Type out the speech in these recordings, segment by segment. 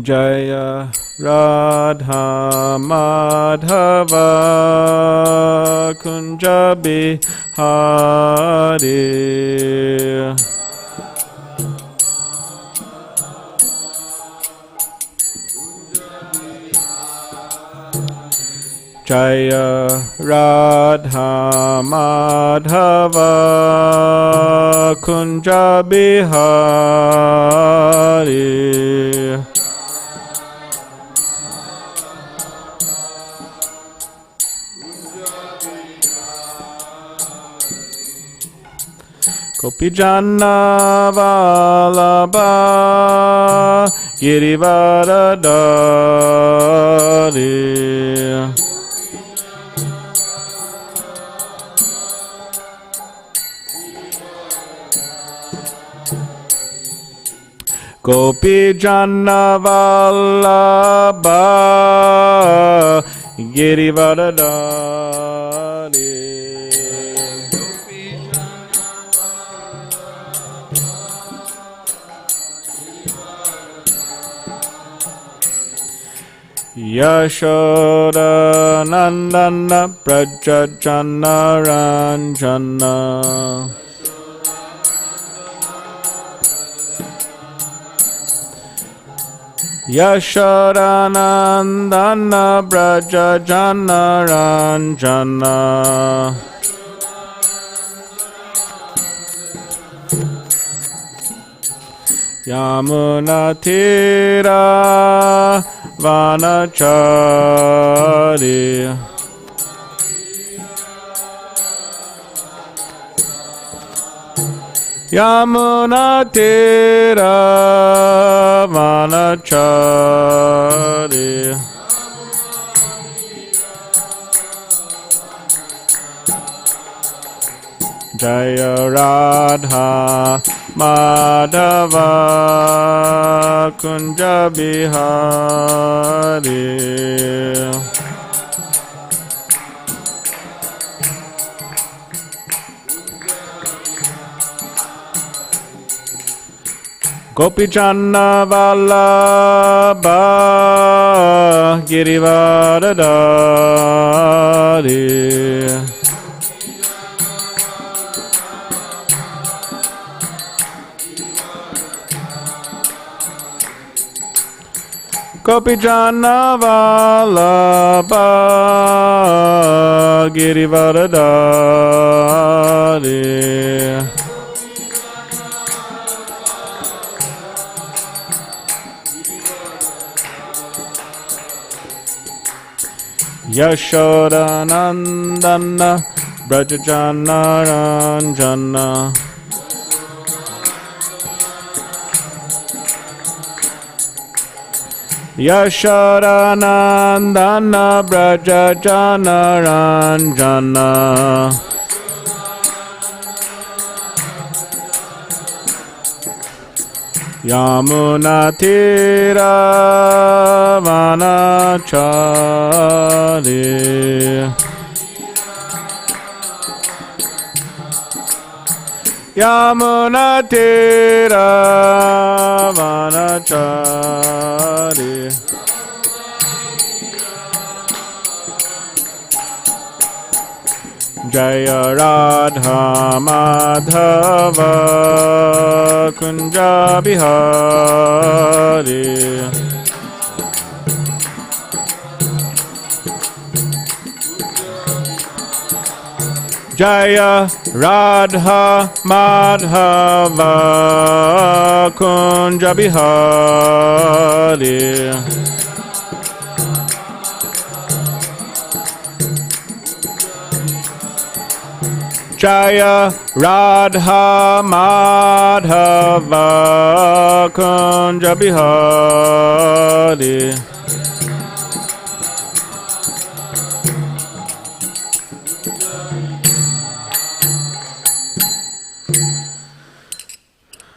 Jaya Radha Madhava Kunja Bihari Jaya Radha Madhava Kunja Bihari Gopijana Vallabha Girivaradari Gopijana Vallabha Girivaradari Yashoda Nandana Prajajana Ranjana Yashoda Nandana Prajajana Ranjana Yamuna Tira Vanachari Yamuna Tira Vanachari Jaya Radha Madhava Kunja Bihari Gopijana Vallabha Girivaradari Gopijana Vallabha Girivaradari Yashoda Nandana Brajajana Ranjana Yashoda Nandana Brajajana Ranjana Yamuna Tira Vanachari Yamuna Tira Vanachari Jaya Radha Madhava Kunja Bihari Jaya Radha Madhava Kunja Bihari Jaya Radha Madhava Kunja Bihari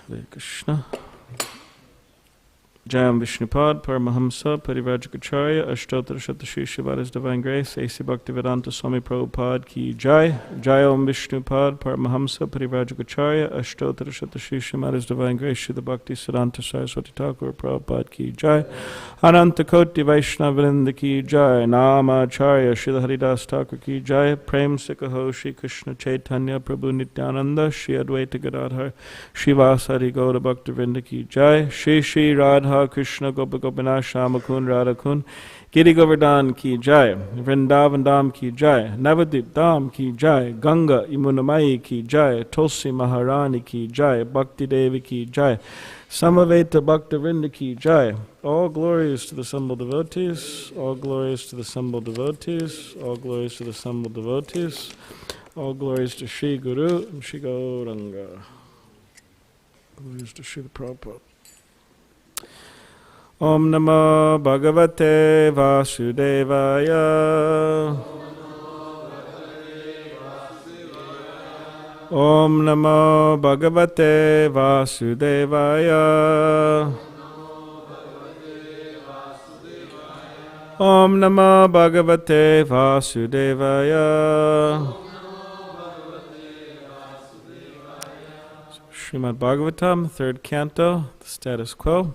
Hare Krishna Jayam Vishnupad, Paramahamsa, Parivrajacharya, Ashtottara Shatashi Shivada's Divine Grace, A.C. Bhaktivedanta Swami Prabhupada Ki Jai, Jayam Vishnupad, Paramahamsa, Parivrajacharya, Ashtottara Shatashi Shivada's Divine Grace, Shrita Bhakti Siddhanta Saraswati Thakur Prabhupada Ki Jai, Ananta Koti Vaishnavinda Ki Jai, Namacharya, Srila Haridas Thakur Ki Jai, Prem Sikaho, Shri Krishna Chaitanya, Prabhu Nityananda, Shri Advaita Gadadhar, Shivasari Gauda Bhaktivinoda Ki Jai, Shri Shri Radha Krishna Gopa Gopinath Shamakun Radhakun, Giri Govardhan Ki Jai, Vrindavan Dham Ki Jai, Navadip Dham Ki Jai, Ganga Yamunamai Ki Jai, Tulsi Maharani Ki Jai, Bhakti Devi Ki Jai, Samaveta Bhaktivinoda Ki Jai. All glories to the assembled devotees, all glories to the assembled devotees, all glories to the assembled devotees, all glories to Shri Guru and Shri Gauranga. Glories to Shri Prabhupada. Om Namo Bhagavate Vasudevaya. Om Namo Bhagavate Vasudevaya. Om Namo Bhagavate Vasudevaya. Srimad Bhagavatam, 3rd Canto, the status quo.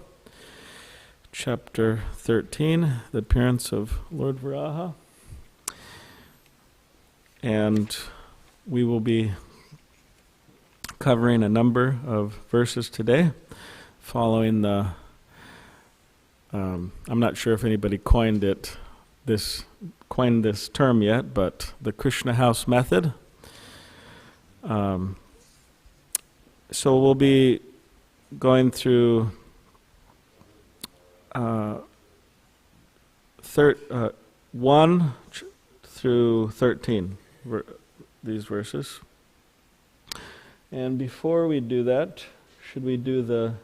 Chapter 13, the appearance of Lord Varaha. And we will be covering a number of verses today, following the, I'm not sure if anybody coined this term yet, but the Krishna House method. So we'll be going through 1 through 13, these verses. And before we do that, should we do the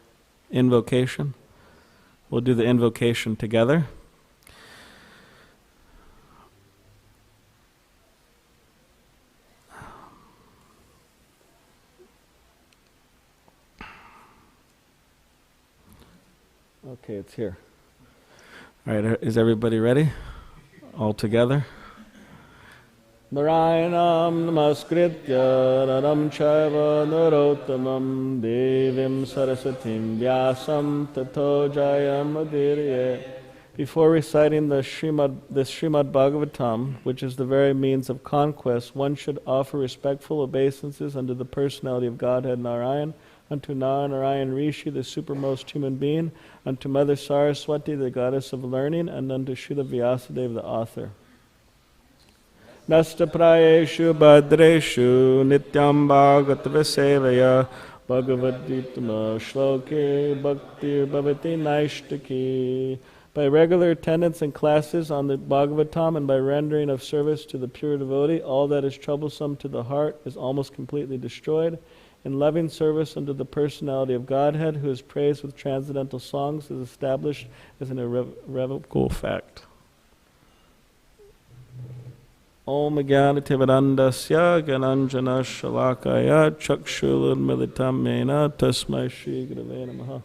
invocation? We'll do the invocation together. Okay, it's here. All right, is everybody ready? All together? Narayanam namaskritya naram chaiva narottamam devim saraswatim vyasam tato jayam udirye. Before reciting this Srimad Bhagavatam, which is the very means of conquest, one should offer respectful obeisances unto the personality of Godhead Narayan, unto Narayan Rishi, the supermost human being, unto Mother Saraswati, the goddess of learning, and unto Srila Vyasadeva, the author. Nasta prayeshu bhadreshu nityam bhagavata sevaya bhagavad-gita shloke bhaktir bhavati naishtaki. By regular attendance in classes on the Bhagavatam and by rendering of service to the pure devotee, all that is troublesome to the heart is almost completely destroyed. In loving service unto the personality of Godhead, who is praised with transcendental songs, is established as an irrevocable fact. Om Jnanativadandasya Gananjana Shalakaya Chakshulun Militam Mena Tasmai Shri Gurave Namaha.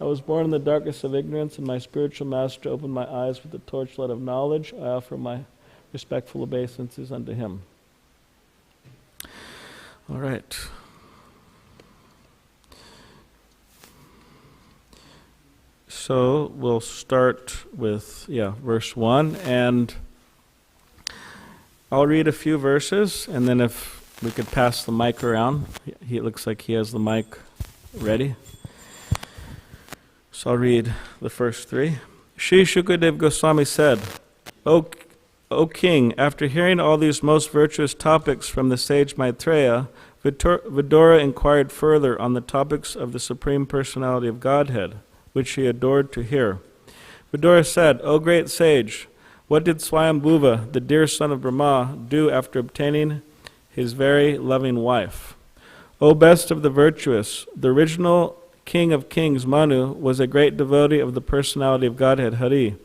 I was born in the darkness of ignorance, and my spiritual master opened my eyes with the torchlight of knowledge. I offer my respectful obeisances unto him. All right. So we'll start with, verse 1, and I'll read a few verses, and then if we could pass the mic around. It looks like he has the mic ready. So I'll read the first 3. Shri Shukadev Goswami said, O king, after hearing all these most virtuous topics from the sage Maitreya, Vidura inquired further on the topics of the Supreme Personality of Godhead, which he adored to hear. Vidura said, O great sage, what did Swayambhuva, the dear son of Brahma, do after obtaining his very loving wife? O best of the virtuous, the original King of Kings, Manu, was a great devotee of the personality of Godhead, Hari,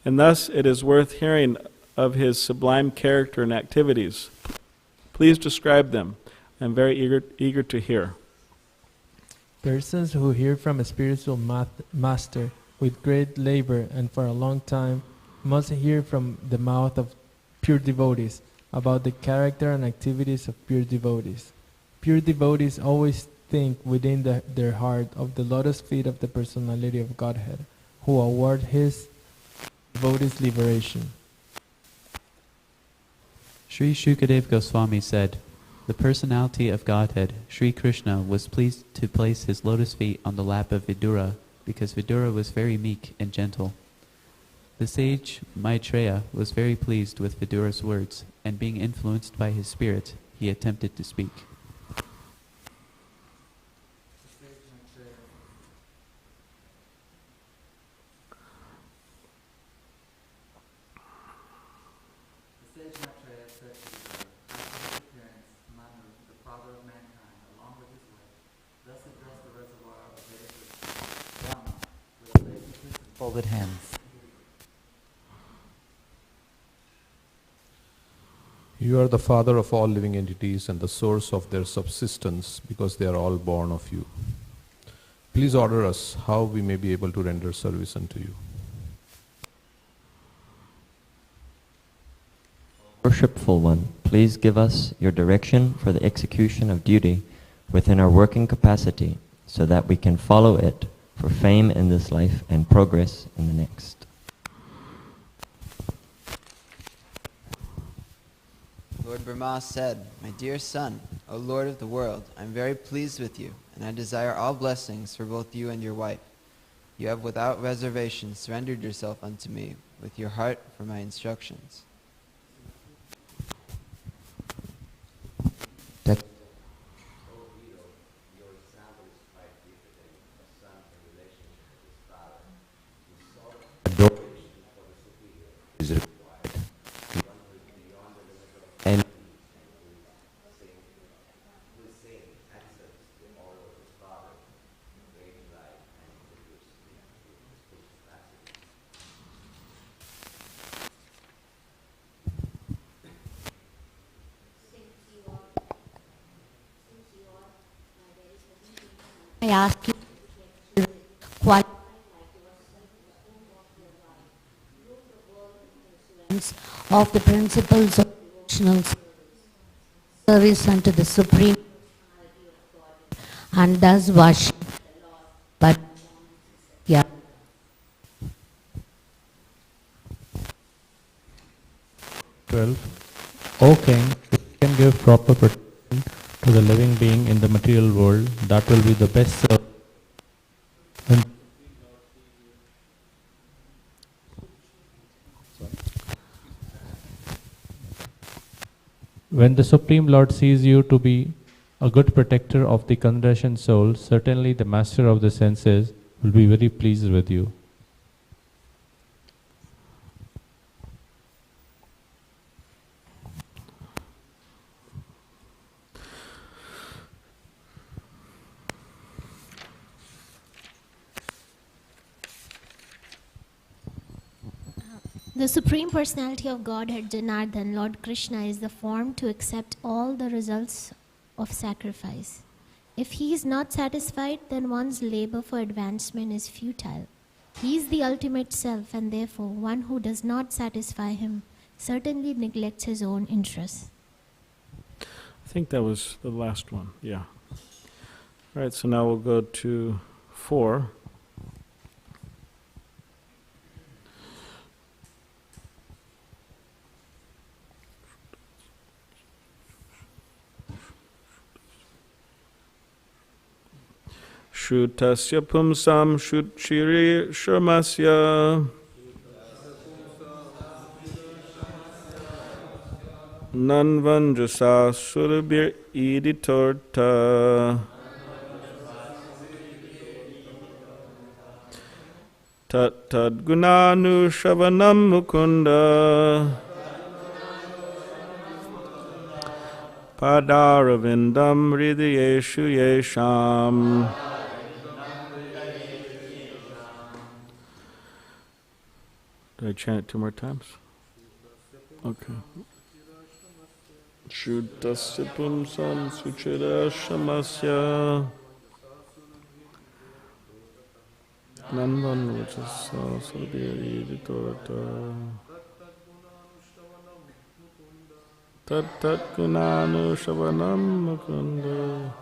and thus it is worth hearing of his sublime character and activities. Please describe them. I am very eager to hear. Persons who hear from a spiritual master with great labor and for a long time, must hear from the mouth of pure devotees about the character and activities of pure devotees. Pure devotees always think within their heart of the lotus feet of the personality of Godhead, who award his devotees liberation. Sri Shukadev Goswami said, "The personality of Godhead, Sri Krishna, was pleased to place his lotus feet on the lap of Vidura because Vidura was very meek and gentle. The sage Maitreya was very pleased with Vidura's words, and being influenced by his spirit, he attempted to speak." Folded hands. You are the Father of all living entities and the source of their subsistence because they are all born of you. Please order us how we may be able to render service unto you. Worshipful One, please give us your direction for the execution of duty within our working capacity so that we can follow it for fame in this life and progress in the next. Lord Brahma said, "My dear son, O Lord of the world, I am very pleased with you, and I desire all blessings for both you and your wife. You have without reservation surrendered yourself unto me with your heart for my instructions." I ask you quite of the principles of devotional service unto the Supreme and thus worship. But yeah. 12. O King, if you can give proper protection to the living being in the material world, that will be the best service. When the Supreme Lord sees you to be a good protector of the conditioned soul, certainly the master of the senses will be very pleased with you. The Supreme Personality of Godhead, Janardhan, Lord Krishna, is the form to accept all the results of sacrifice. If he is not satisfied, then one's labor for advancement is futile. He is the ultimate self, and therefore one who does not satisfy him certainly neglects his own interests. I think that was the last one, yeah. All right, so now we'll go to 4. Shrutasya pumsam shutchiri sharmasya nanvanjasa surabhir iditorta tat tad gunanu shavanam mukunda padaravindam hridayeshu yesham. Did I chant it 2 more times? Okay. Shuddhasya pumsam suchira shamasya Nandan, which is Sarabhiri Torta. Tat Tat Gunanu Shavanam Mukunda.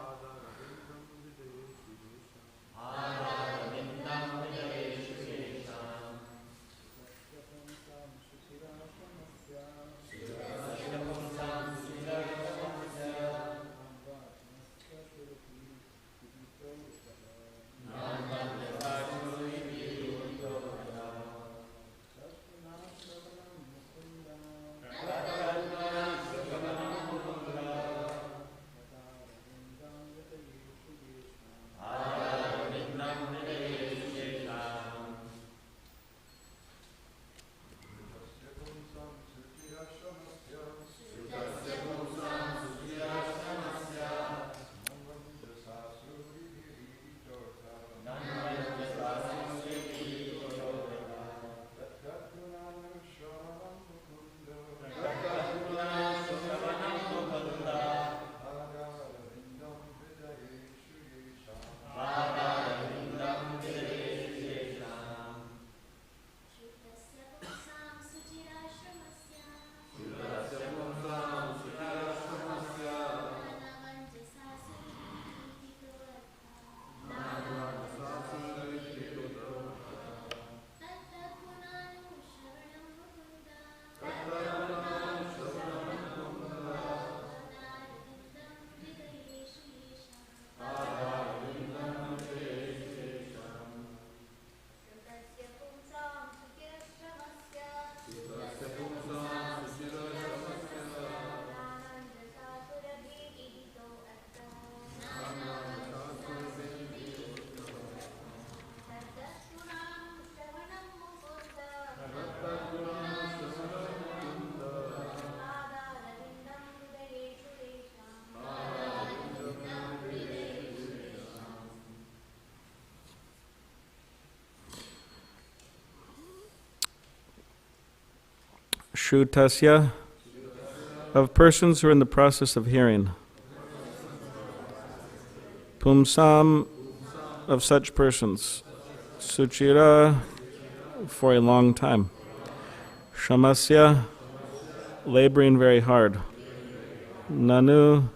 Shrutasya, of persons who are in the process of hearing. Pumsam, of such persons. Suchira, for a long time. Shamasya, laboring very hard. Nanu,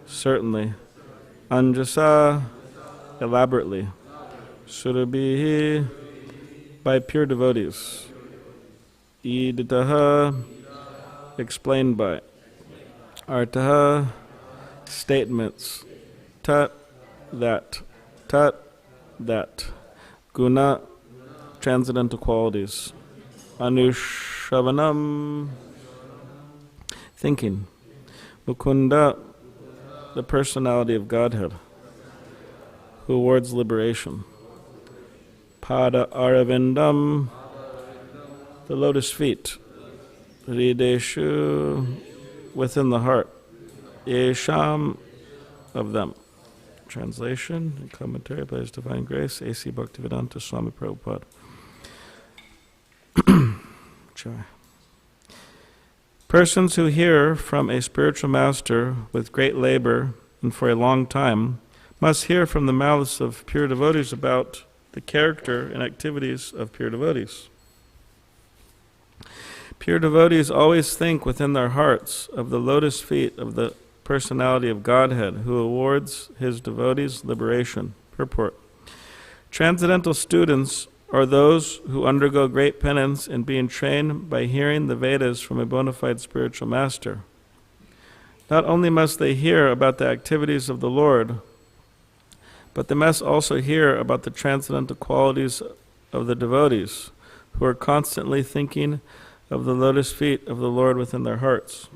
certainly. Anjasa, elaborately. Surabhihi, by pure devotees. Iditaha, explained by. Artaha, statements. Tat, that. Tat, that. Guna, transcendental qualities. Anushavanam, thinking. Mukunda, the personality of Godhead, who awards liberation. Pada Aravindam, the lotus feet. Hrideshu, within the heart. Yesham, of them. Translation and commentary by His Divine Grace, A.C. Bhaktivedanta Swami Prabhupada. Chai. Persons who hear from a spiritual master with great labor and for a long time must hear from the mouths of pure devotees about the character and activities of pure devotees. Pure devotees always think within their hearts of the lotus feet of the personality of Godhead, who awards his devotees liberation. Purport. Transcendental students are those who undergo great penance in being trained by hearing the Vedas from a bona fide spiritual master. Not only must they hear about the activities of the Lord, but they must also hear about the transcendental qualities of the devotees, who are constantly thinking of the lotus feet of the Lord within their hearts.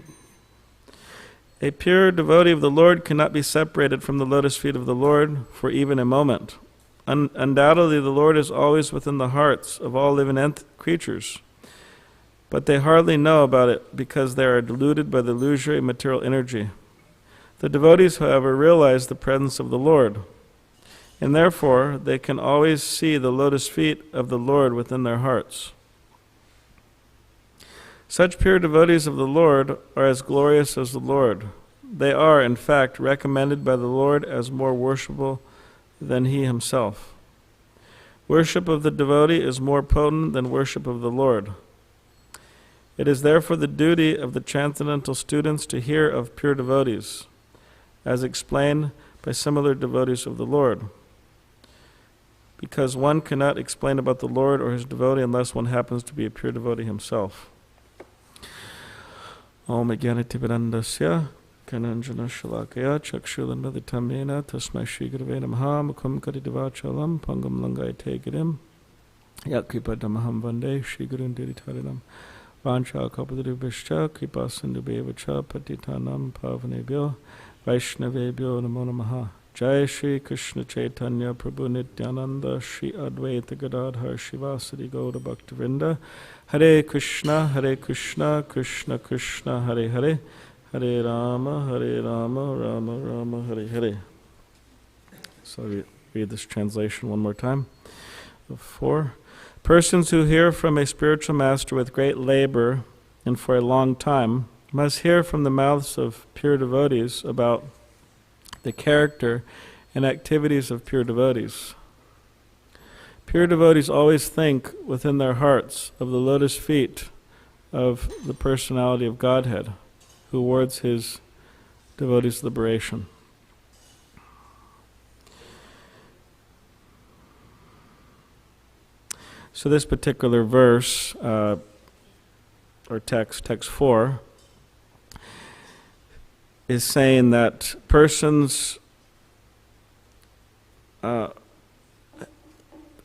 A pure devotee of the Lord cannot be separated from the lotus feet of the Lord for even a moment. Undoubtedly, the Lord is always within the hearts of all living creatures, but they hardly know about it because they are deluded by the illusory material energy. The devotees, however, realize the presence of the Lord, and therefore they can always see the lotus feet of the Lord within their hearts. Such pure devotees of the Lord are as glorious as the Lord. They are, in fact, recommended by the Lord as more worshipable than He Himself. Worship of the devotee is more potent than worship of the Lord. It is therefore the duty of the transcendental students to hear of pure devotees, as explained by similar devotees of the Lord. Because one cannot explain about the Lord or his devotee unless one happens to be a pure devotee himself. Om Jnanativedandasya Kananjana Shalakaya Chakshulanaditamena Tasmai Shrigrave Namaha Mukham Kadidivachalam Pangam Langai Tegirim Yakripa Damaham Vande Shrigrun Diritarinam Vancha Kapadurubhishcha Kripa Sindhubevacha Patitanam Pavanebhyo Vaishnavebhyo Namo Namaha. Jai Shri Krishna Chaitanya Prabhu Nityananda Shri Advaita Gadadhar Shivasadi Gaura Bhaktivinoda Hare Krishna Krishna Krishna Hare Hare Hare Rama Rama Rama Hare Hare. So I read this translation one more time. 4. Persons who hear from a spiritual master with great labor and for a long time must hear from the mouths of pure devotees about the character and activities of pure devotees. Pure devotees always think within their hearts of the lotus feet of the personality of Godhead, who awards his devotees liberation. So this particular verse, or text 4, is saying that persons,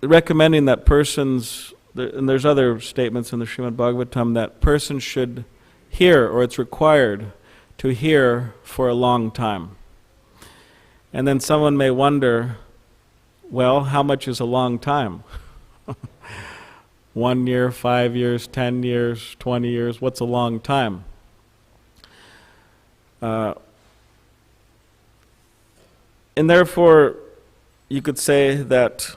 recommending that persons, and there's other statements in the Srimad Bhagavatam, that persons should hear, or it's required to hear for a long time. And then someone may wonder, well, how much is a long time? 1 year, 5 years, 10 years, 20 years, what's a long time? And therefore, you could say that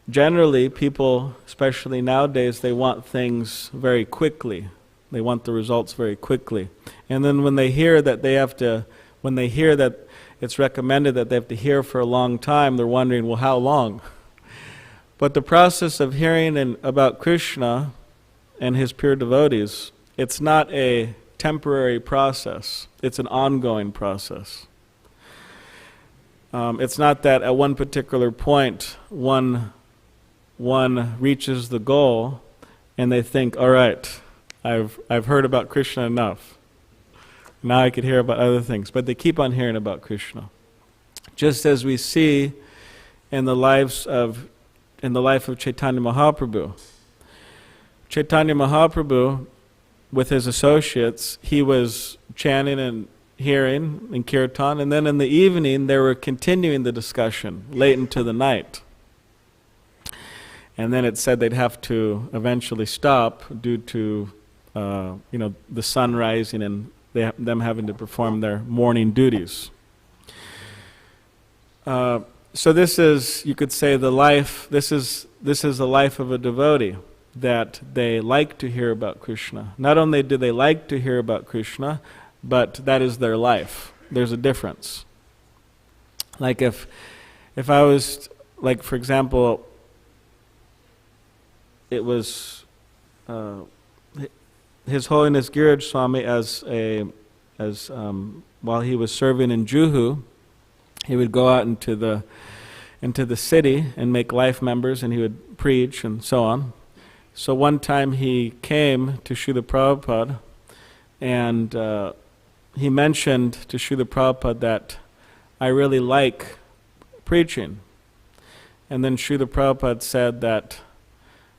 generally people, especially nowadays, they want things very quickly. They want the results very quickly. And then when they hear that it's recommended that they have to hear for a long time, they're wondering, well, how long? But the process of hearing about Krishna and his pure devotees, it's not a temporary process. It's an ongoing process. It's not that at one particular point one reaches the goal and they think, all right, I've heard about Krishna enough. Now I could hear about other things. But they keep on hearing about Krishna. Just as we see in the life of Chaitanya Mahaprabhu. Chaitanya Mahaprabhu, with his associates, he was chanting and hearing in kirtan, and then in the evening they were continuing the discussion late into the night. And then it said they'd have to eventually stop due to the sun rising and them having to perform their morning duties. So this is, you could say, the life. This is the life of a devotee, that they like to hear about Krishna. Not only do they like to hear about Krishna, but that is their life. There's a difference. Like if I was, like for example, it was His Holiness Giraj Swami while he was serving in Juhu, he would go out into the city and make life members, and he would preach and so on. So one time he came to Srila Prabhupada, and he mentioned to Srila Prabhupada that I really like preaching. And then Srila Prabhupada said that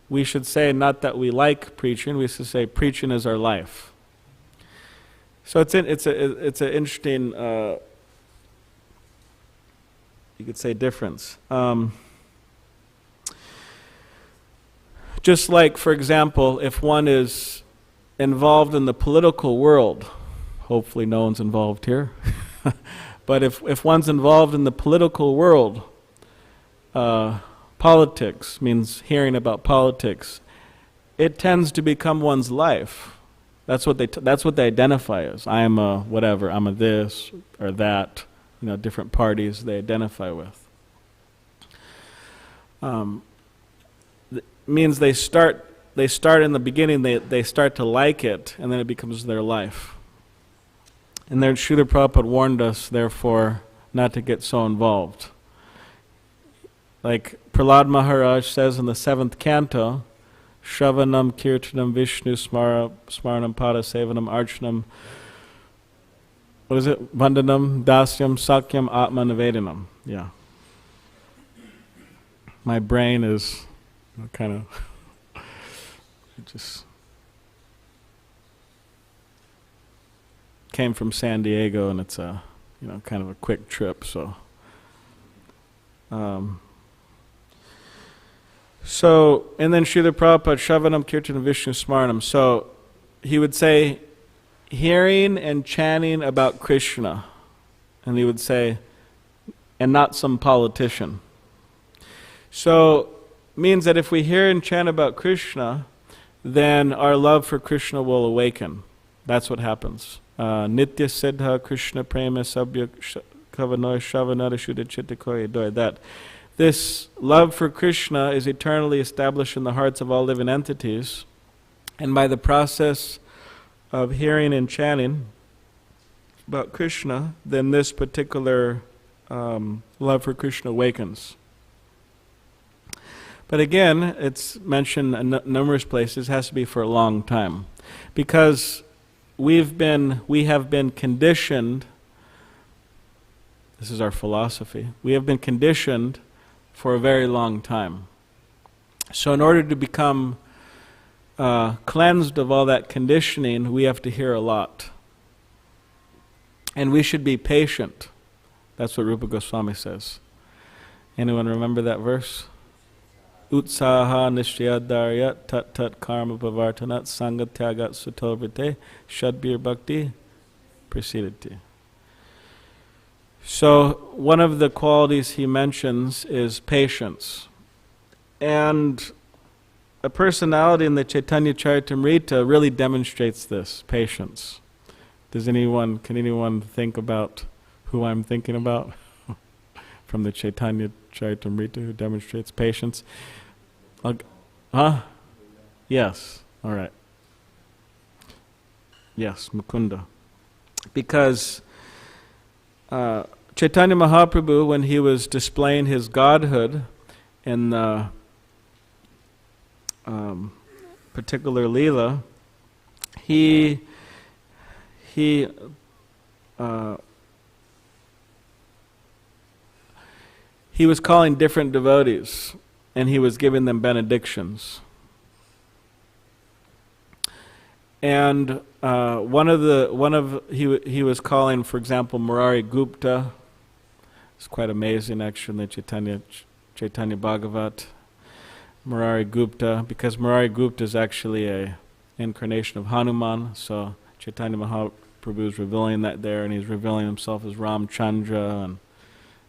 we should say not that we like preaching, we should say preaching is our life. So it's an interesting, you could say, difference. Just like, for example, if one is involved in the political world, hopefully no one's involved here, but if one's involved in the political world, politics means hearing about politics. It tends to become one's life. That's what they identify as. I am a whatever. I'm a this or that. Different parties they identify with. means they start in the beginning, they start to like it, and then it becomes their life. And then Srila Prabhupada warned us, therefore, not to get so involved. Like Prahlad Maharaj says in the 7th canto, Shravanam Kirtanam Vishnu Smaranam Pada Sevanam Archanam, what is it? Vandanam Dasyam Sakyam Atma Nivedanam. Yeah. My brain is kind of just came from San Diego, and it's a kind of a quick trip, so and then Srila Prabhupada Shravanam Kirtanam Vishnu Smaranam. So he would say hearing and chanting about Krishna, and he would say, and not some politician. So means that if we hear and chant about Krishna, then our love for Krishna will awaken. That's what happens. Nitya Siddha Krishna Prema Sabya Kavanoy Shavanara Shuddha Chittakoya Doy. That this love for Krishna is eternally established in the hearts of all living entities, and by the process of hearing and chanting about Krishna, then this particular love for Krishna awakens. But again, it's mentioned in numerous places, it has to be for a long time. Because we have been conditioned, this is our philosophy, we have been conditioned for a very long time. So in order to become cleansed of all that conditioning, we have to hear a lot. And we should be patient. That's what Rupa Goswami says. Anyone remember that verse? Utsaha nishyadarya tat tat karma pavartanat sangatyagat sutovrite shadbir bhakti prasidati. So one of the qualities he mentions is patience. And a personality in the Chaitanya Charitamrita really demonstrates this, patience. Can anyone think about who I'm thinking about from the Chaitanya Charitamrita who demonstrates patience? Yes, all right. Yes, Mukunda. Because Chaitanya Mahaprabhu, when he was displaying his godhood in the particular Leela, he was calling different devotees, and he was giving them benedictions. And he was calling, for example, Murari Gupta. It's quite amazing, actually, in the Chaitanya Bhagavat. Murari Gupta, because Murari Gupta is actually a incarnation of Hanuman, so Chaitanya Mahaprabhu is revealing that there, and he's revealing himself as Ramchandra,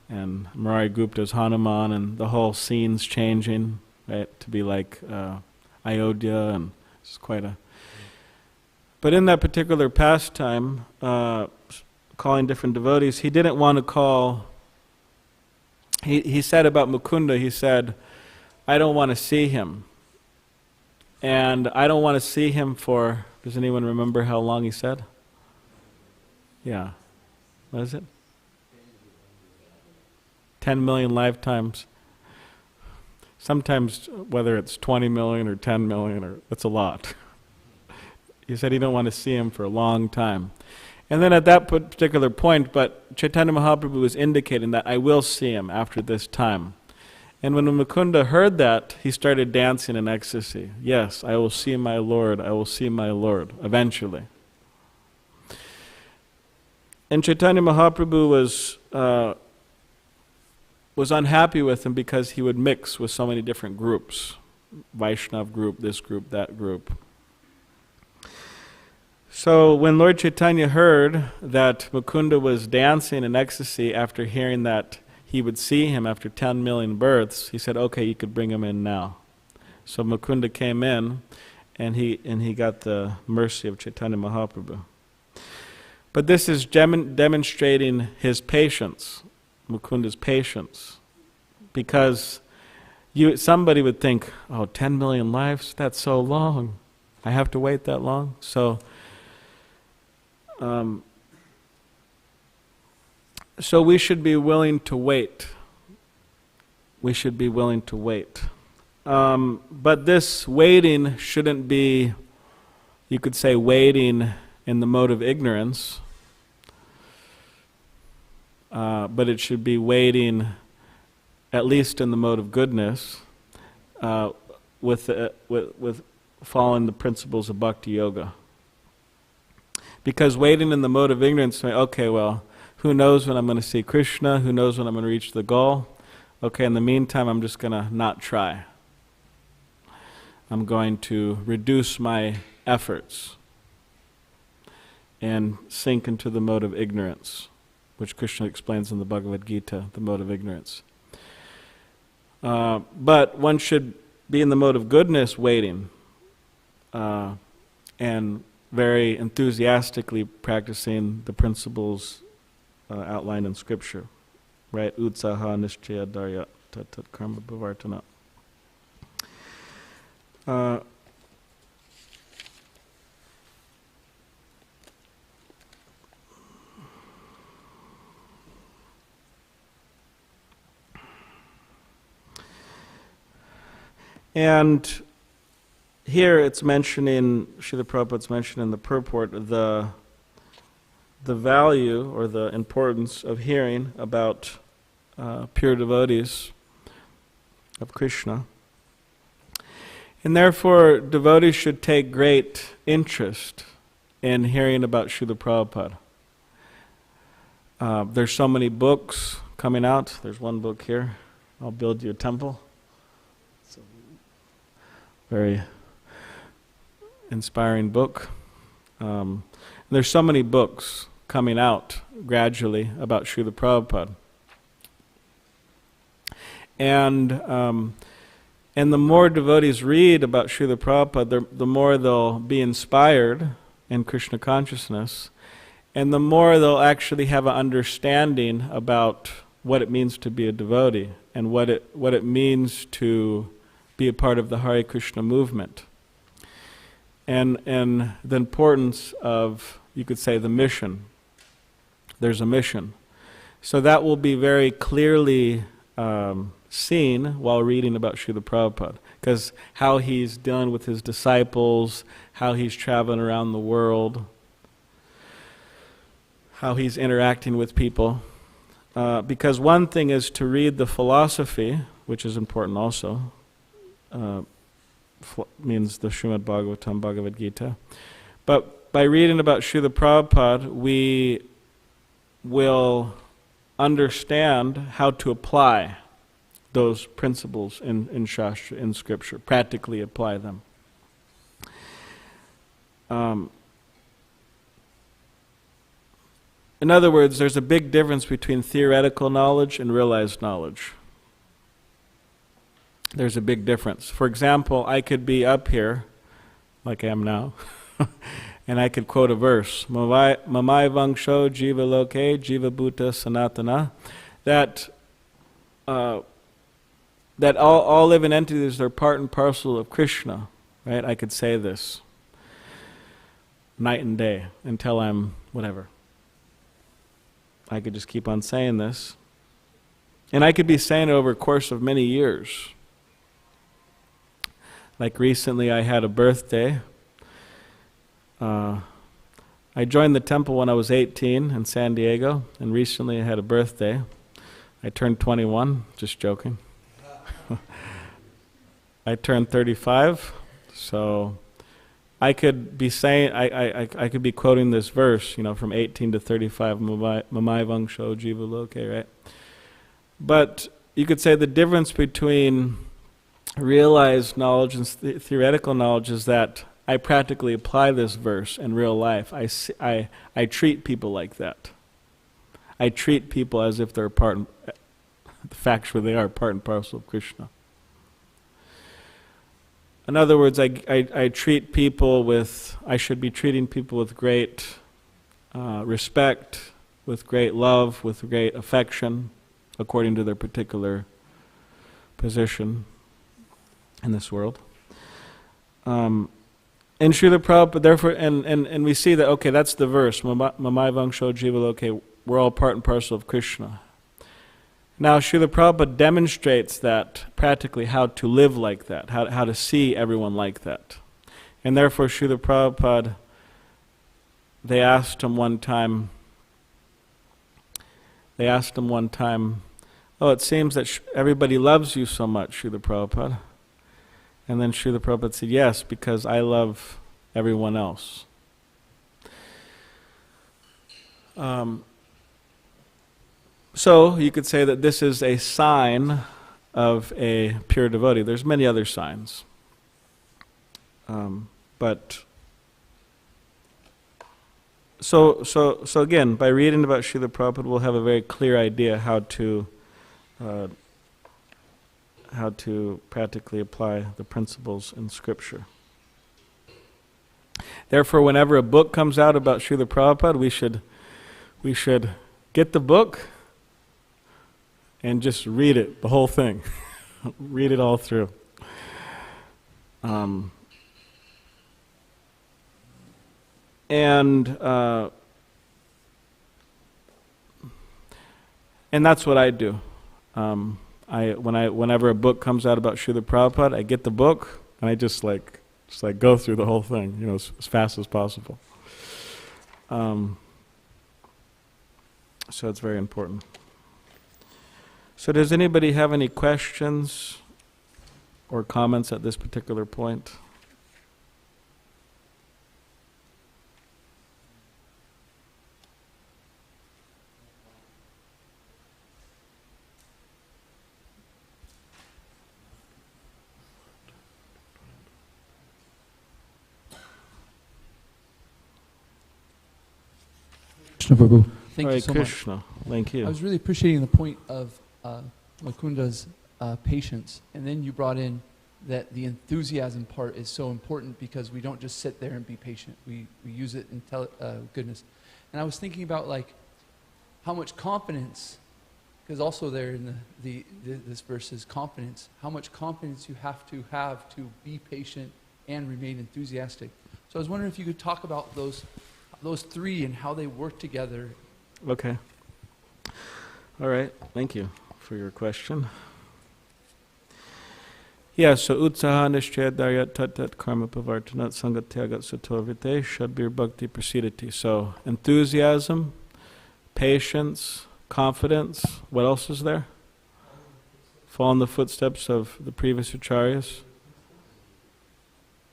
and Murari Gupta is Hanuman, and the whole scene's changing, right, to be like Ayodhya, and it's quite a... But in that particular pastime, calling different devotees, he didn't want to call... He said about Mukunda, he said, I don't want to see him. And I don't want to see him for... Does anyone remember how long he said? Yeah. What is it? 10 million lifetimes. Sometimes, whether it's 20 million or 10 million, that's a lot. He said he don't want to see him for a long time. And then at that particular point, but Chaitanya Mahaprabhu was indicating that I will see him after this time. And when Mukunda heard that, he started dancing in ecstasy. Yes, I will see my Lord, I will see my Lord, eventually. And Chaitanya Mahaprabhu was unhappy with him because he would mix with so many different groups. Vaishnav group, this group, that group. So when Lord Chaitanya heard that Mukunda was dancing in ecstasy after hearing that he would see him after 10 million births, he said, okay, you could bring him in now. So Mukunda came in, and he got the mercy of Chaitanya Mahaprabhu. But this is demonstrating his patience, Mukunda's patience, because somebody would think, oh, 10 million lives? That's so long. I have to wait that long? So we should be willing to wait. We should be willing to wait. But this waiting shouldn't be, you could say, waiting in the mode of ignorance, but it should be waiting at least in the mode of goodness, with following the principles of Bhakti Yoga. Because waiting in the mode of ignorance, okay, well, who knows when I'm going to see Krishna? Who knows when I'm going to reach the goal? Okay, in the meantime, I'm just going to not try. I'm going to reduce my efforts and sink into the mode of ignorance, which Krishna explains in the Bhagavad Gita, the mode of ignorance. But one should be in the mode of goodness, waiting, and very enthusiastically practicing the principles outlined in Scripture, right? Utsaha nishchaya dharya tat karma bhavartana. And here it's mentioning, Srila Prabhupada's mentioned in the purport, the value or the importance of hearing about pure devotees of Krishna. And therefore, devotees should take great interest in hearing about Srila Prabhupada. There's so many books coming out. There's one book here, I'll Build You a Temple. It's a very inspiring book. There's so many books coming out gradually about Srila Prabhupada. And the more devotees read about Srila Prabhupada, the more they'll be inspired in Krishna consciousness, and the more they'll actually have an understanding about what it means to be a devotee and what it means to be a part of the Hare Krishna movement. And the importance of, you could say, the mission. There's a mission. So that will be very clearly seen while reading about Srila Prabhupada, because how he's dealing with his disciples, how he's traveling around the world, how he's interacting with people. Because one thing is to read the philosophy, which is important also, means the Srimad Bhagavatam, Bhagavad Gita. But by reading about Srila Prabhupada, we will understand how to apply those principles in Shastra, in Scripture, practically apply them. In other words, there's a big difference between theoretical knowledge and realized knowledge. There's a big difference. For example, I could be up here, like I am now, and I could quote a verse, Mamai vangsho jiva loke jiva bhuta sanatana, that all living entities are part and parcel of Krishna, right? I could say this night and day until I'm whatever. I could just keep on saying this. And I could be saying it over a course of many years. Like recently I had a birthday. I joined the temple when I was 18 in San Diego, and recently I had a birthday. I turned 21, just joking. I turned 35, so I could be saying, I could be quoting this verse, from 18 to 35, Mamai vangsho jiva loke, right? But you could say the difference between realized knowledge and theoretical knowledge is that I practically apply this verse in real life. I treat people like that. I treat people as if they're factually they are part and parcel of Krishna. In other words, I treat people I should be treating people with great respect, with great love, with great affection, according to their particular position in this world. And Srila Prabhupada, therefore, and we see that, okay, that's the verse, Mamai Vangsho Jiva, okay, we're all part and parcel of Krishna. Now, Srila Prabhupada demonstrates that practically how to live like that, how to see everyone like that. And therefore, Srila Prabhupada, they asked him one time, oh, it seems that everybody loves you so much, Srila Prabhupada. And then Srila Prabhupada said, yes, because I love everyone else. So you could say that this is a sign of a pure devotee. There's many other signs. So again, by reading about Srila Prabhupada, we'll have a very clear idea how to practically apply the principles in Scripture. Therefore, whenever a book comes out about Srila Prabhupada, we should get the book and just read it, the whole thing. Read it all through. And that's what I do. Whenever a book comes out about Srila Prabhupada, I get the book and I just go through the whole thing, as fast as possible. So it's very important. So does anybody have any questions or comments at this particular point? Krishna Prabhu. Thank you so Krishna. Much. Thank you. I was really appreciating the point of Mukunda's patience, and then you brought in that the enthusiasm part is so important because we don't just sit there and be patient. We use it in goodness. And I was thinking about how much confidence, because also there in this verse is confidence, how much confidence you have to be patient and remain enthusiastic. So I was wondering if you could talk about those three and how they work together. Okay. All right. Thank you for your question. Yeah, so utsaha nishchaya daryat tat karma pavartanat sangatyagat satorvite shadbir bhakti prasidati. So enthusiasm, patience, confidence. What else is there? Follow in the footsteps of the previous acharyas,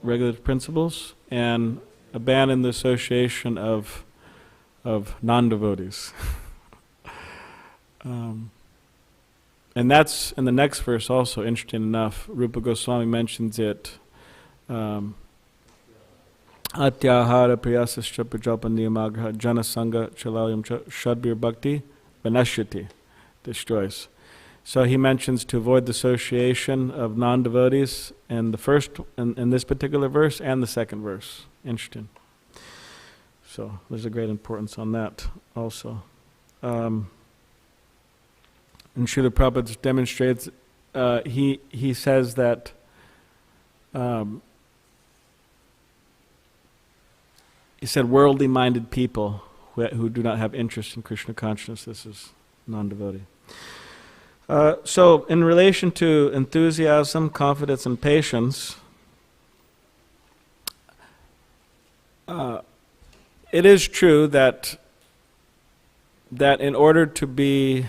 regulative principles, and abandon the association of non-devotees. And that's in the next verse also, interesting enough. Rupa Goswami mentions it. Atyahara priyasascha prajalpa niyamagraha janasanga chalalyam shadbir bhakti vanashyati, destroys. So he mentions to avoid the association of non-devotees in the first, in this particular verse and the second verse. Interesting. So there's a great importance on that also. And Srila Prabhupada demonstrates, he says that he said worldly-minded people who do not have interest in Krishna consciousness, this is non-devotee. So in relation to enthusiasm, confidence, and patience, it is true that in order to be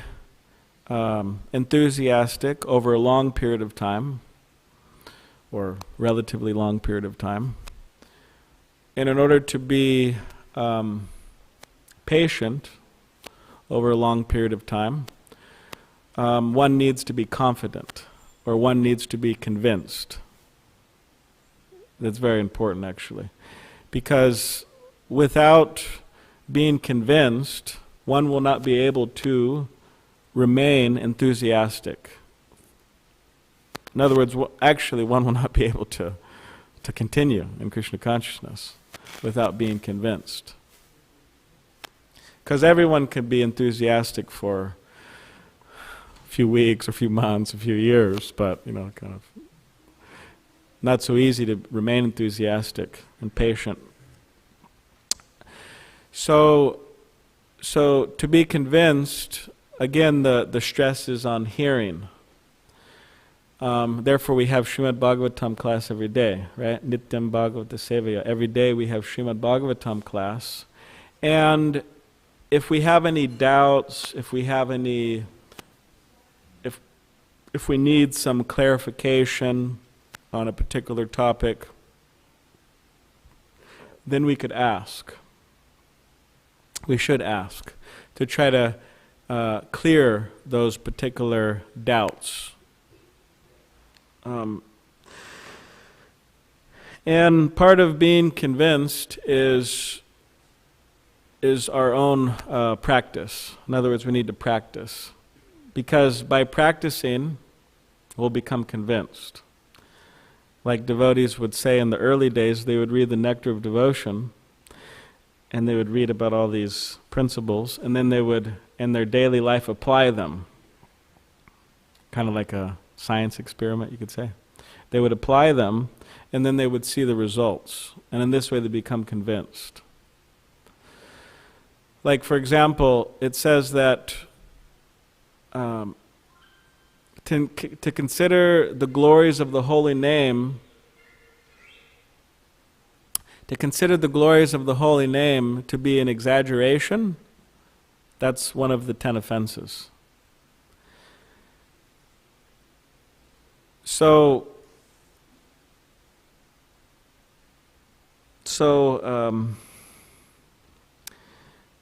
enthusiastic over a long period of time, or relatively long period of time, and in order to be patient over a long period of time, one needs to be confident, or one needs to be convinced. That's very important, actually, because without being convinced, one will not be able to remain enthusiastic. In other words, actually one will not be able to continue in Krishna consciousness without being convinced. Because everyone can be enthusiastic for a few weeks, a few months, a few years, but kind of not so easy to remain enthusiastic and patient. So to be convinced, again, the stress is on hearing. Therefore, we have Srimad Bhagavatam class every day, right? Nityam Bhagavata Sevaya. Every day we have Srimad Bhagavatam class. And if we have any doubts, if we need some clarification on a particular topic, then we could ask. We should ask to try to clear those particular doubts. And part of being convinced is our own practice. In other words, we need to practice. Because by practicing, we'll become convinced. Like devotees would say in the early days, they would read the Nectar of Devotion, and they would read about all these principles, and then they would, in their daily life, apply them. Kind of like a science experiment, you could say. They would apply them, and then they would see the results. And in this way, they become convinced. Like, for example, it says that to consider the glories of the holy name, to consider the glories of the holy name to be an exaggeration, that's one of the 10 offenses.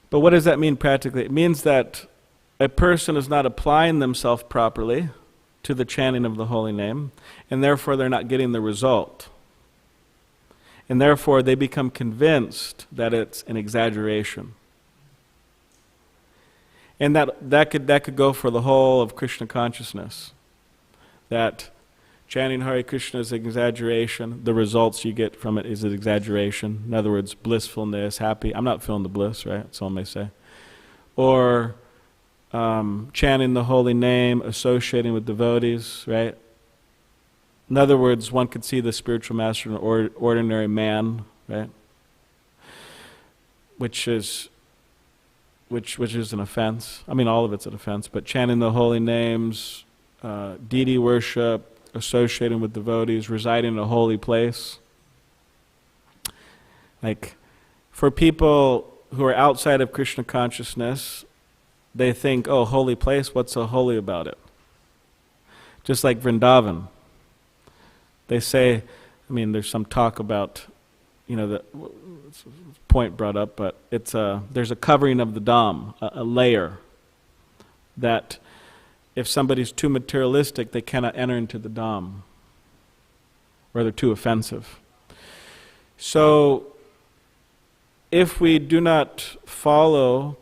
But what does that mean practically? It means that a person is not applying themselves properly to the chanting of the holy name, and therefore they're not getting the result. And therefore they become convinced that it's an exaggeration. And that could go for the whole of Krishna consciousness. That chanting Hare Krishna is an exaggeration. The results you get from it is an exaggeration. In other words, blissfulness, happy. I'm not feeling the bliss, right? Someone may say. Or chanting the holy name, associating with devotees, right? In other words, one could see the spiritual master in an ordinary man, right? Which is an offense. I mean, all of it's an offense, but chanting the holy names, deity worship, associating with devotees, residing in a holy place. Like, for people who are outside of Krishna consciousness, they think, oh, holy place, what's so holy about it? Just like Vrindavan. They say, I mean, there's some talk about, the point brought up, but there's a covering of the Dham, a layer, that if somebody's too materialistic, they cannot enter into the Dham, or they're too offensive. So, if we do not follow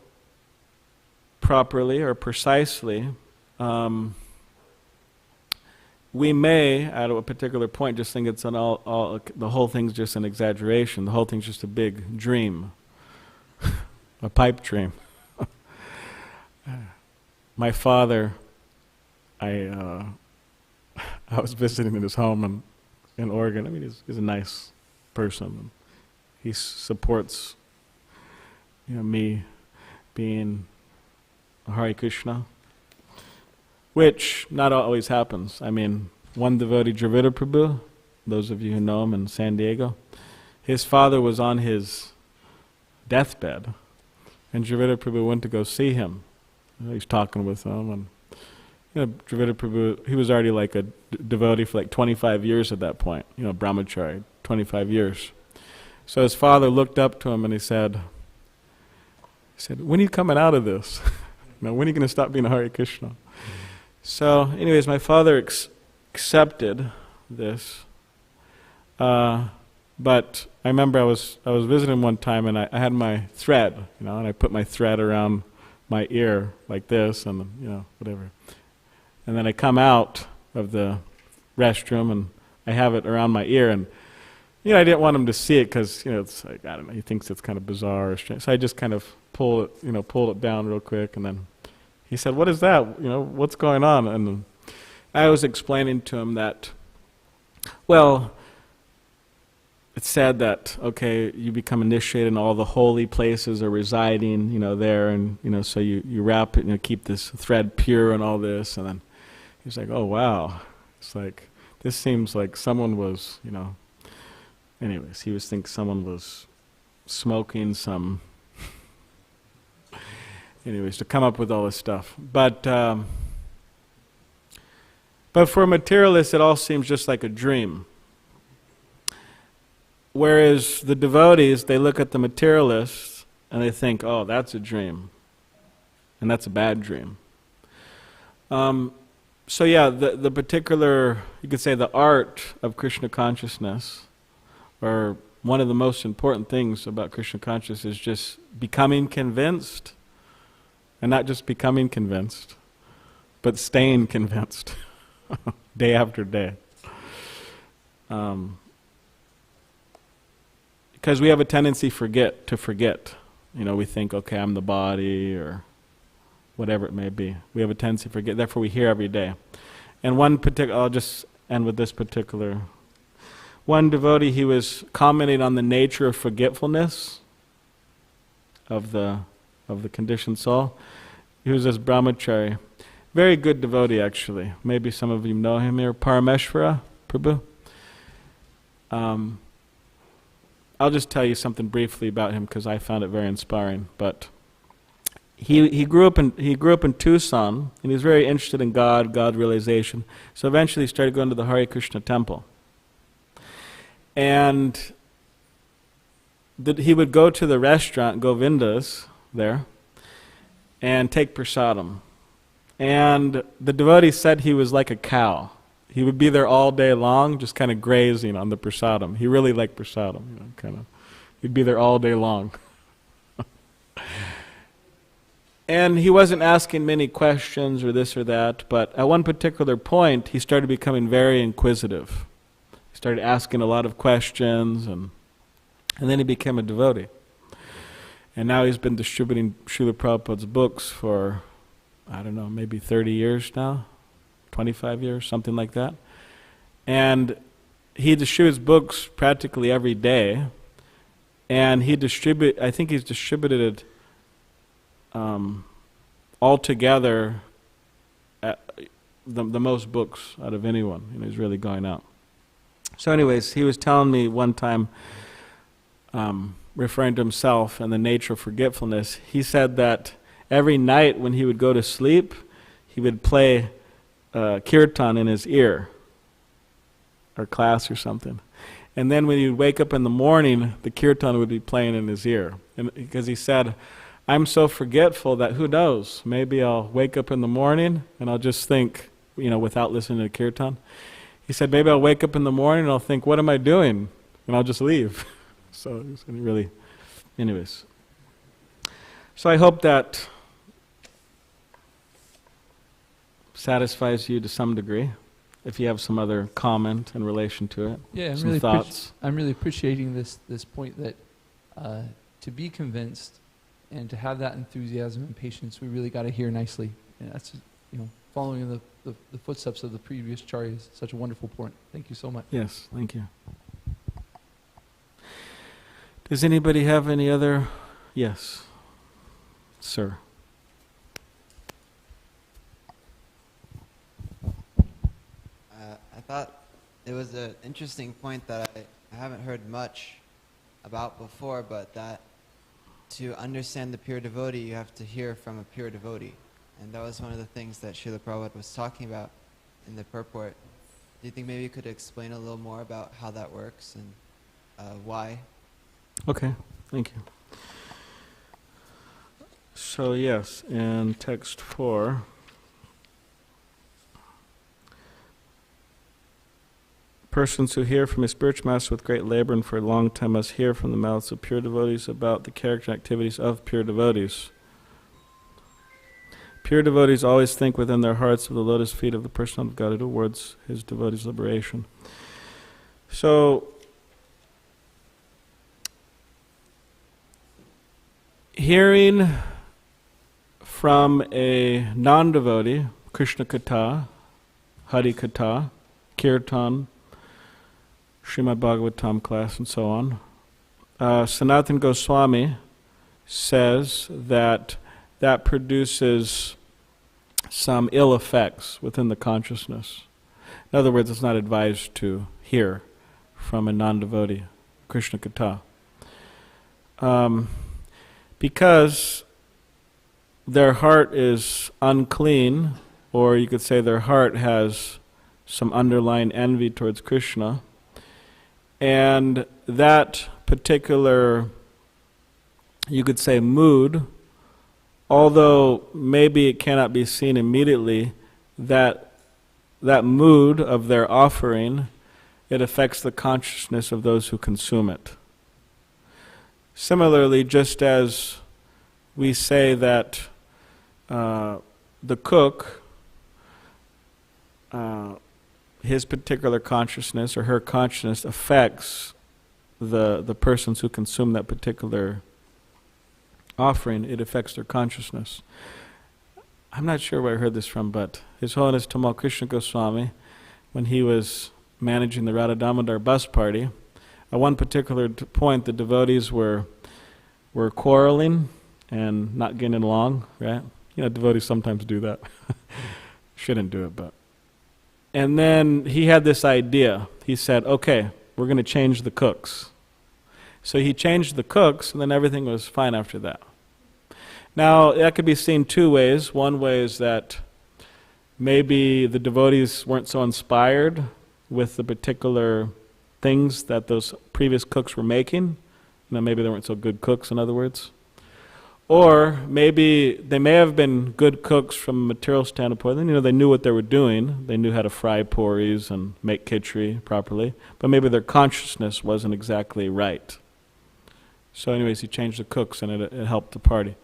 properly or precisely, we may, at a particular point, just think it's the whole thing's just an exaggeration. The whole thing's just a big dream, a pipe dream. My father, I was visiting in his home in Oregon. I mean, he's a nice person. He supports, me being a Hare Krishna, which not always happens. I mean, one devotee, Dravida Prabhu, those of you who know him in San Diego, his father was on his deathbed, and Dravida Prabhu went to go see him. He's talking with him, and Dravida Prabhu, he was already like a devotee for like 25 years at that point, brahmachari, 25 years. So his father looked up to him and he said, when are you coming out of this? When are you going to stop being a Hare Krishna? So anyways, my father accepted this, but I remember I was visiting one time, and I had my thread, and I put my thread around my ear like this, and whatever. And then I come out of the restroom, and I have it around my ear, and I didn't want him to see it because it's like, I don't know, he thinks it's kind of bizarre or strange. So I just kind of pulled it down real quick, and then he said, "What is that? What's going on?" And I was explaining to him that, well, it's said that, okay, you become initiated and all the holy places are residing, there, and, so you wrap it, keep this thread pure and all this, and then he's like, oh, wow. It's like, this seems like someone was, anyways, he was thinking someone was smoking some, anyways, to come up with all this stuff. But for a materialist, it all seems just like a dream. Whereas the devotees, they look at the materialists and they think, oh, that's a dream. And that's a bad dream. So yeah, the particular, you could say the art of Krishna consciousness, or one of the most important things about Krishna consciousness, is just becoming convinced, and not just becoming convinced, but staying convinced day after day. Because we have a tendency to forget. We think, okay, I'm the body, or whatever it may be. We have a tendency to forget, therefore we hear every day. And I'll just end with this particular. One devotee, he was commenting on the nature of forgetfulness of the conditioned soul. He was this brahmachari. Very good devotee, actually. Maybe some of you know him here, Parameshvara Prabhu. I'll just tell you something briefly about him because I found it very inspiring. But he grew up in Tucson, and he was very interested in God realization. So eventually he started going to the Hare Krishna temple. And he would go to the restaurant, Govinda's, there, and take prasadam. And the devotee said he was like a cow. He would be there all day long, just kind of grazing on the prasadam. He really liked prasadam, He'd be there all day long. And he wasn't asking many questions or this or that, but at one particular point, he started becoming very inquisitive. He started asking a lot of questions, and then he became a devotee. And now he's been distributing Srila Prabhupada's books for, I don't know, maybe 30 years now, 25 years, something like that. And he distributes books practically every day. And I think he's distributed altogether the most books out of anyone. He's really going out. So anyways, he was telling me one time, referring to himself and the nature of forgetfulness, he said that every night when he would go to sleep, he would play kirtan in his ear, or class or something. And then when he'd wake up in the morning, the kirtan would be playing in his ear. And because he said, I'm so forgetful that who knows, maybe I'll wake up in the morning and I'll just think, without listening to kirtan. He said, maybe I'll wake up in the morning and I'll think, what am I doing? And I'll just leave. So it's really, anyways. So I hope that satisfies you to some degree. If you have some other comment in relation to it, yeah, some thoughts. I'm really appreciating this point that to be convinced and to have that enthusiasm and patience, we really got to hear nicely. And that's following the footsteps of the previous Charya is such a wonderful point. Thank you so much. Yes, thank you. Does anybody have any other? Yes, sir. I thought it was an interesting point that I haven't heard much about before, but that to understand the pure devotee, you have to hear from a pure devotee. And that was one of the things that Srila Prabhupada was talking about in the purport. Do you think maybe you could explain a little more about how that works and why? Okay, thank you. So yes, in text 4, persons who hear from a spiritual master with great labor and for a long time must hear from the mouths of pure devotees about the character and activities of pure devotees. Pure devotees always think within their hearts of the lotus feet of the person of God towards his devotee's liberation. So, hearing from a non-devotee, Krishna Katha, Hari Katha, Kirtan, Srimad Bhagavatam class and so on. Sanatana Goswami says that that produces some ill effects within the consciousness. In other words, it's not advised to hear from a non-devotee Krishna Katha. Because their heart is unclean, or you could say their heart has some underlying envy towards Krishna, and that particular, you could say, mood, although maybe it cannot be seen immediately, that mood of their offering, it affects the consciousness of those who consume it. Similarly, just as we say that the cook, his particular consciousness or her consciousness affects the persons who consume that particular offering, it affects their consciousness. I'm not sure where I heard this from, but His Holiness Tamal Krishna Goswami, when he was managing the Radha Damodar bus party, at one particular point the devotees were quarreling and not getting along, right? You know, devotees sometimes do that. Shouldn't do it, but. And then he had this idea. He said, okay, we're going to change the cooks. So he changed the cooks, and then everything was fine after that. Now, that could be seen two ways. One way is that maybe the devotees weren't so inspired with the particular things that those previous cooks were making. You know, maybe they weren't so good cooks, in other words. Or maybe they may have been good cooks from a material standpoint. You know, they knew what they were doing. They knew how to fry puris and make khichdi properly. But maybe their consciousness wasn't exactly right. So anyways, he changed the cooks and it helped the party.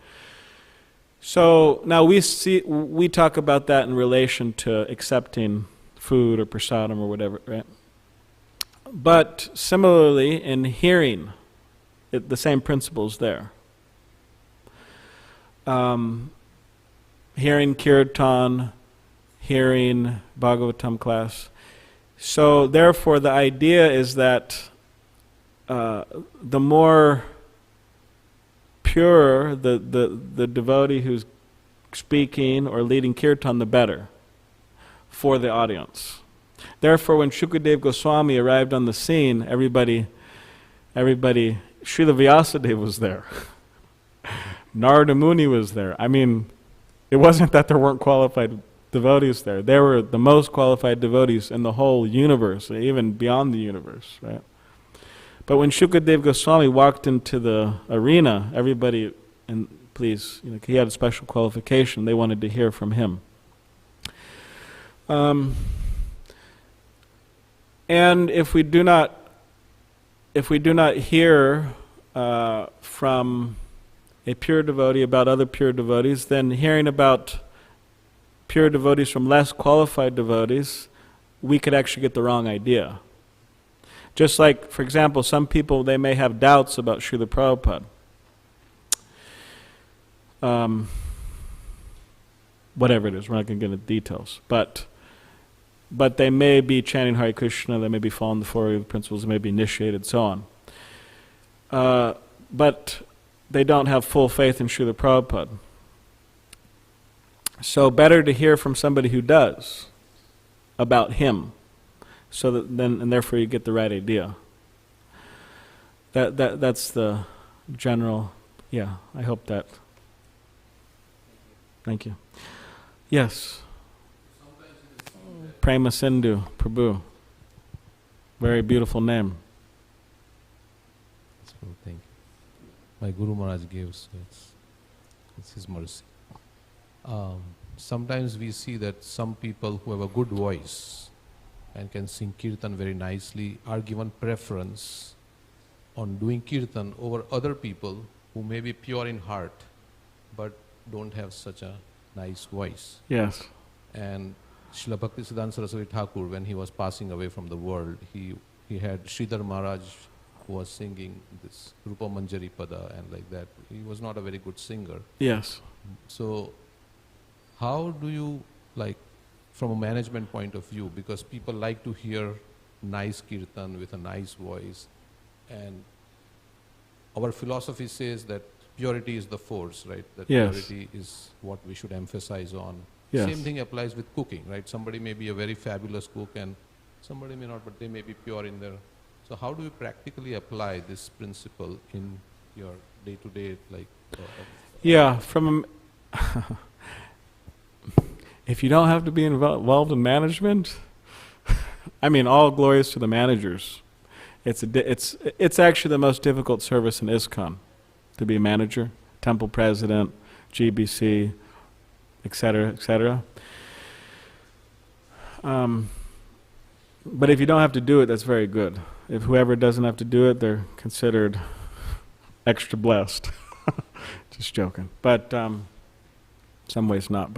So now we talk about that in relation to accepting food or prasadam or whatever, right? But similarly, in hearing, the same principle is there. Hearing kirtan, hearing Bhagavatam class. So therefore the idea is that the more pure the devotee who's speaking or leading kirtan, the better for the audience. Therefore, when Shukadev Goswami arrived on the scene, everybody, Srila Vyasadeva was there. Narada Muni was there. I mean, it wasn't that there weren't qualified devotees there. They were the most qualified devotees in the whole universe, even beyond the universe, right? But when Shukadev Goswami walked into the arena, everybody, and please, you know, he had a special qualification. They wanted to hear from him. And if we do not hear from a pure devotee about other pure devotees, then hearing about pure devotees from less qualified devotees, we could actually get the wrong idea. Just like, for example, some people, they may have doubts about Srila Prabhupada. Whatever it is, we're not going to get into details. But they may be chanting Hare Krishna, they may be following the four principles, they may be initiated, so on. But they don't have full faith in Srila Prabhupada. So better to hear from somebody who does about him, so that then, and therefore you get the right idea. That's the general, yeah, I hope that. Thank you. Yes. Prema Sindhu, Prabhu. Very beautiful name. Thank you. My Guru Maharaj gave, so it's his mercy. Sometimes we see that some people who have a good voice and can sing kirtan very nicely are given preference on doing kirtan over other people who may be pure in heart but don't have such a nice voice. Yes. And Srila Bhaktisiddhanta Saraswati Thakur, when he was passing away from the world, he had Sridhar Maharaj who was singing this Rupa Manjari Pada and like that. He was not a very good singer. Yes. So how do you, like, from a management point of view, because people like to hear nice kirtan with a nice voice. And our philosophy says that purity is the force, right? That Yes. purity is what we should emphasize on. Yes. Same thing applies with cooking, right? Somebody may be a very fabulous cook and somebody may not, but they may be pure in their... So how do you practically apply this principle in your day-to-day, like... Yeah, if you don't have to be involved in management, I mean, all glories to the managers. It's actually the most difficult service in ISKCON, to be a manager, temple president, GBC, etc., etc. But if you don't have to do it, that's very good. If whoever doesn't have to do it, they're considered extra blessed. Just joking. But some ways not.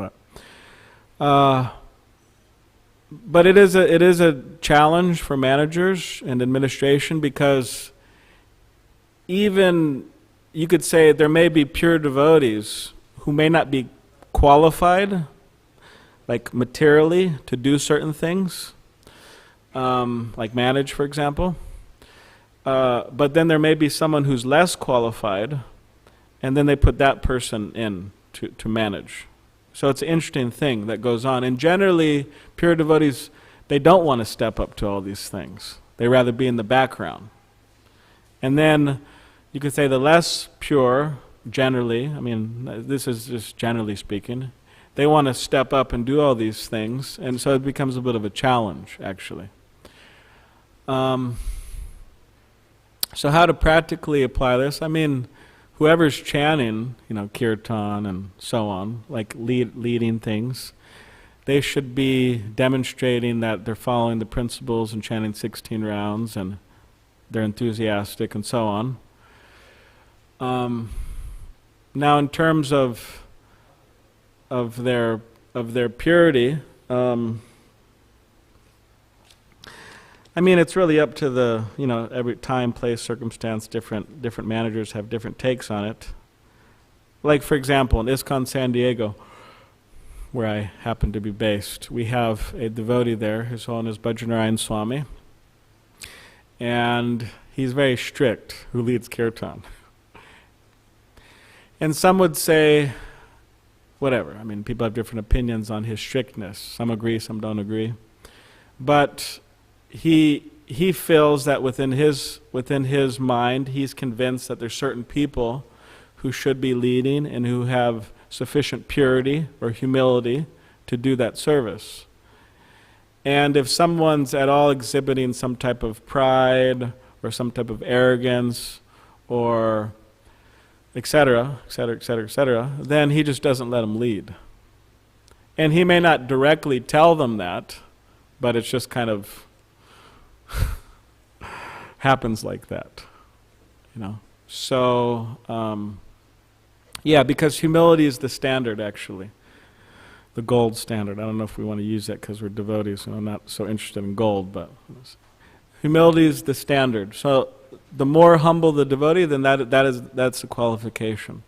But it is a challenge for managers and administration, because even you could say there may be pure devotees who may not be qualified, like materially, to do certain things, like manage, for example. But then there may be someone who's less qualified, and then they put that person in to manage. So it's an interesting thing that goes on. And generally, pure devotees, they don't want to step up to all these things. They rather be in the background. And then you could say the less pure, generally, I mean, this is just generally speaking, they want to step up and do all these things, and so it becomes a bit of a challenge, actually. So how to practically apply this? I mean, whoever's chanting, kirtan and so on, like leading things, they should be demonstrating that they're following the principles and chanting 16 rounds, and they're enthusiastic and so on. Now, in terms of their purity, I mean, it's really up to the, every time, place, circumstance, different managers have different takes on it. Like, for example, in ISKCON San Diego, where I happen to be based, we have a devotee there, his name is Bhajanarayan Swami, and he's very strict, who leads kirtan. And some would say, whatever, I mean, people have different opinions on his strictness. Some agree, some don't agree. But he feels that within his mind, he's convinced that there's certain people who should be leading and who have sufficient purity or humility to do that service. And if someone's at all exhibiting some type of pride or some type of arrogance or etc., etc., etc., etc., then he just doesn't let them lead. And he may not directly tell them that, but it's just kind of happens like that, So, yeah, because humility is the standard, actually, the gold standard. I don't know if we want to use that because we're devotees, and I'm not so interested in gold, but humility is the standard. So, the more humble the devotee, then that's a qualification.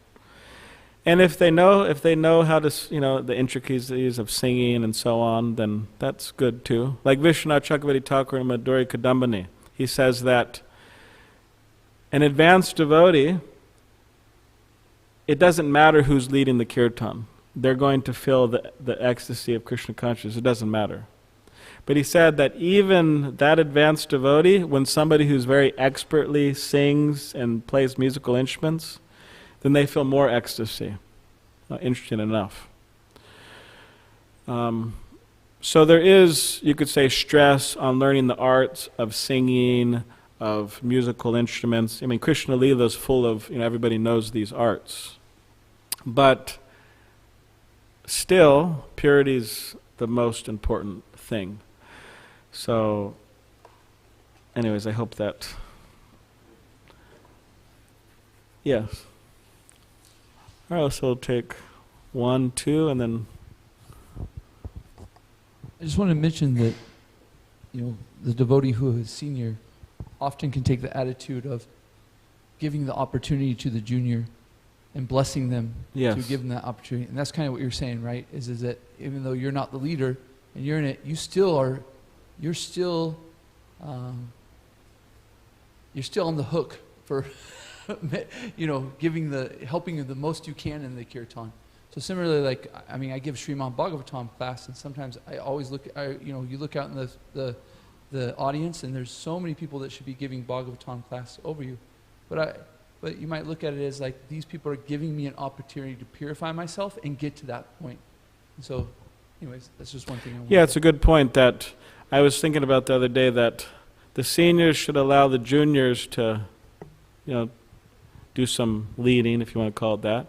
And if they know how to, the intricacies of singing and so on, then that's good too. Like Vishwanath Chakravarti Thakur in Madhuri Kadambini, he says that an advanced devotee, it doesn't matter who's leading the kirtan. They're going to feel the ecstasy of Krishna consciousness. It doesn't matter. But he said that even that advanced devotee, when somebody who's very expertly sings and plays musical instruments, then they feel more ecstasy. Interesting enough. So there is, you could say, stress on learning the arts of singing, of musical instruments. I mean, Krishna Leela is full of, everybody knows these arts. But still, purity is the most important thing. So, anyways, I hope that... Yes. All right, so we'll take 1, 2, and then... I just want to mention that, the devotee who is senior often can take the attitude of giving the opportunity to the junior and blessing them to give them that opportunity. And that's kind of what you're saying, right? Is that even though you're not the leader and you're in it, you're still you're still on the hook for, helping the most you can in the kirtan. So similarly, like, I give Srimad Bhagavatam class, and sometimes I always you look out in the audience, and there's so many people that should be giving Bhagavatam class over you. But you might look at it as like, these people are giving me an opportunity to purify myself and get to that point. And so, anyways, that's just one thing I want. Yeah, it's a good point that I was thinking about the other day, that the seniors should allow the juniors to, do some leading, if you want to call it that.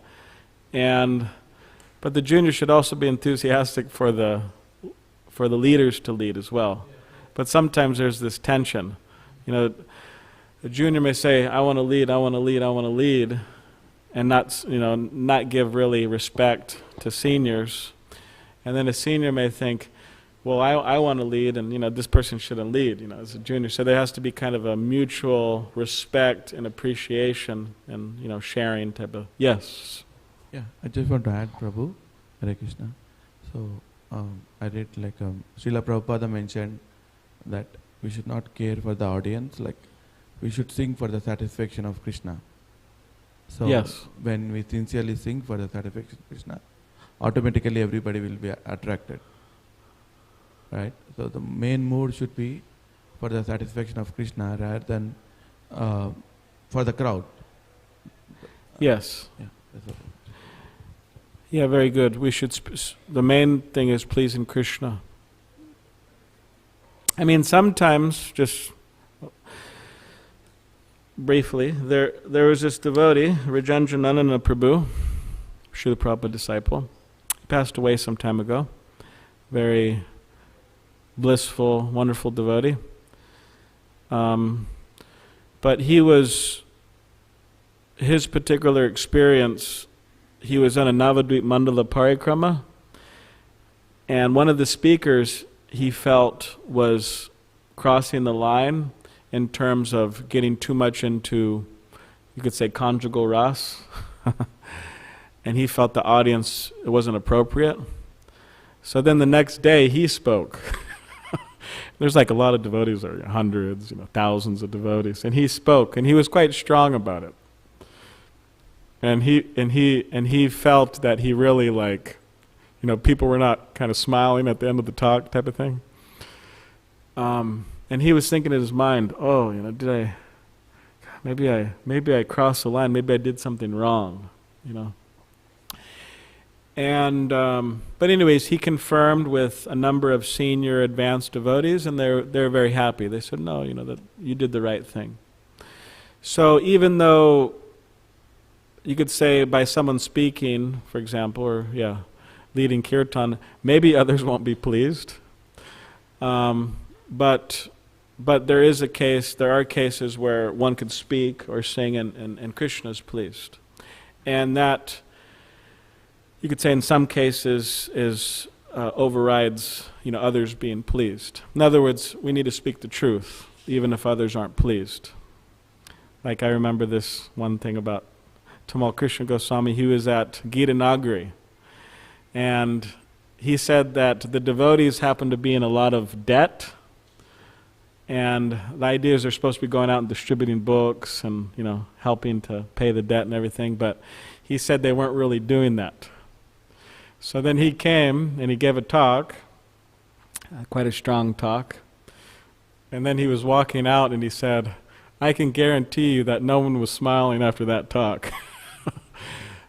But the juniors should also be enthusiastic for the leaders to lead as well. But sometimes there's this tension. The junior may say, I want to lead, I want to lead, I want to lead, and not give really respect to seniors. And then a senior may think, well, I want to lead, and this person shouldn't lead, as a junior. So there has to be kind of a mutual respect and appreciation and sharing type of. Yes. Yeah, I just want to add, Prabhu, Hare Krishna. So I read Srila Prabhupada mentioned that we should not care for the audience, we should sing for the satisfaction of Krishna. So yes. When we sincerely sing for the satisfaction of Krishna, automatically everybody will be attracted. Right? So the main mood should be for the satisfaction of Krishna rather than for the crowd. Yes. Yeah, that's what yeah, very good. We should. The main thing is pleasing Krishna. Sometimes, just briefly, there was this devotee, Rajendranandana Prabhu, Srila Prabhupada disciple. He passed away some time ago. Very blissful, wonderful devotee. But his particular experience, he was on a Navadvip Mandala Parikrama, and one of the speakers he felt was crossing the line in terms of getting too much into, you could say, conjugal ras. And he felt the audience, it wasn't appropriate. So then the next day he spoke. There's a lot of devotees there, hundreds, thousands of devotees. And he spoke, and he was quite strong about it. And he felt that he really people were not kind of smiling at the end of the talk type of thing. And he was thinking in his mind, maybe I crossed the line, maybe I did something wrong, And but anyways, he confirmed with a number of senior advanced devotees, and they're very happy. They said, no, that you did the right thing. So even though you could say by someone speaking, for example, or leading kirtan, maybe others won't be pleased. But there are cases where one could speak or sing and Krishna is pleased. And that, you could say in some cases, overrides others being pleased. In other words, we need to speak the truth, even if others aren't pleased. I remember this one thing about Tamal Krishna Goswami. He was at Gita Nagari, and he said that the devotees happened to be in a lot of debt, and the idea is they're supposed to be going out and distributing books and helping to pay the debt and everything, but he said they weren't really doing that. So then he came and he gave a talk, quite a strong talk, and then he was walking out and he said, I can guarantee you that no one was smiling after that talk.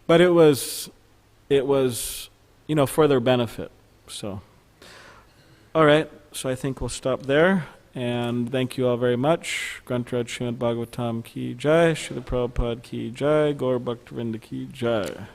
But it was for their benefit. So, all right, so I think we'll stop there. And thank you all very much. Grantaraj Srimad Bhagavatam ki jai, Srila Prabhupada ki jai, Gaur Bhaktivinoda ki jai.